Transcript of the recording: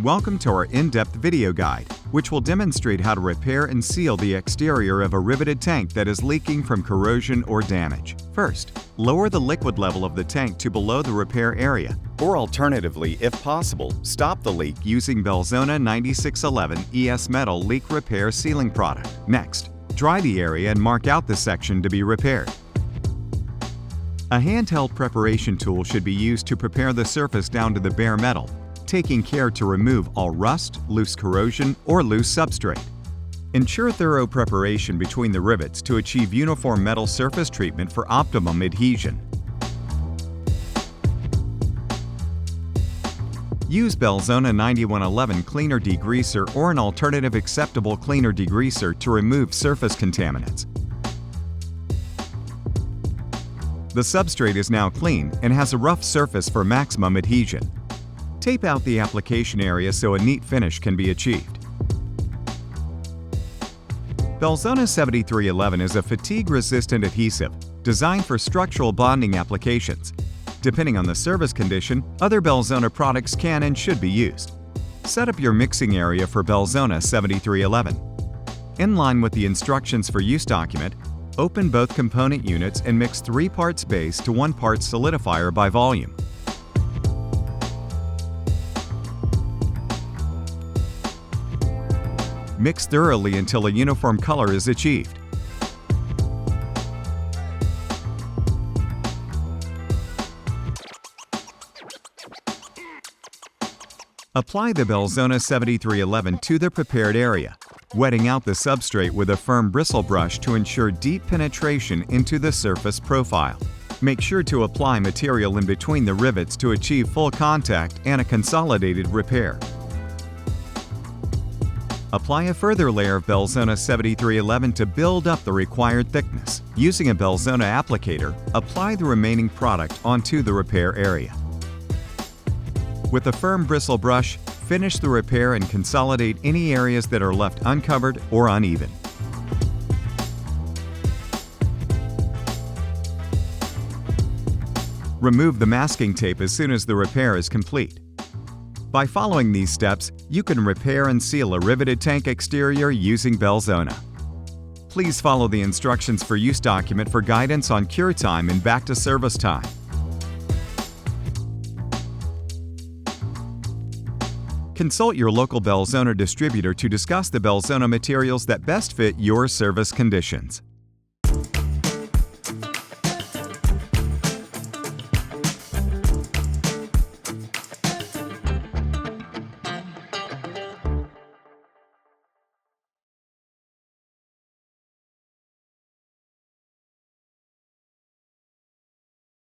Welcome to our in-depth video guide, which will demonstrate how to repair and seal the exterior of a riveted tank that is leaking from corrosion or damage. First, lower the liquid level of the tank to below the repair area, or alternatively, if possible, stop the leak using Belzona 9611 ES Metal Leak Repair Sealing Product. Next, dry the area and mark out the section to be repaired. A handheld preparation tool should be used to prepare the surface down to the bare metal, taking care to remove all rust, loose corrosion, or loose substrate. Ensure thorough preparation between the rivets to achieve uniform metal surface treatment for optimum adhesion. Use Belzona 9111 cleaner degreaser or an alternative acceptable cleaner degreaser to remove surface contaminants. The substrate is now clean and has a rough surface for maximum adhesion. Tape out the application area so a neat finish can be achieved. Belzona 7311 is a fatigue-resistant adhesive designed for structural bonding applications. Depending on the service condition, other Belzona products can and should be used. Set up your mixing area for Belzona 7311. In line with the instructions for use document, open both component units and mix 3 parts base to 1 part solidifier by volume. Mix thoroughly until a uniform color is achieved. Apply the Belzona 7311 to the prepared area, wetting out the substrate with a firm bristle brush to ensure deep penetration into the surface profile. Make sure to apply material in between the rivets to achieve full contact and a consolidated repair. Apply a further layer of Belzona 7311 to build up the required thickness. Using a Belzona applicator, apply the remaining product onto the repair area. With a firm bristle brush, finish the repair and consolidate any areas that are left uncovered or uneven. Remove the masking tape as soon as the repair is complete. By following these steps, you can repair and seal a riveted tank exterior using Belzona. Please follow the instructions for use document for guidance on cure time and back to service time. Consult your local Belzona distributor to discuss the Belzona materials that best fit your service conditions.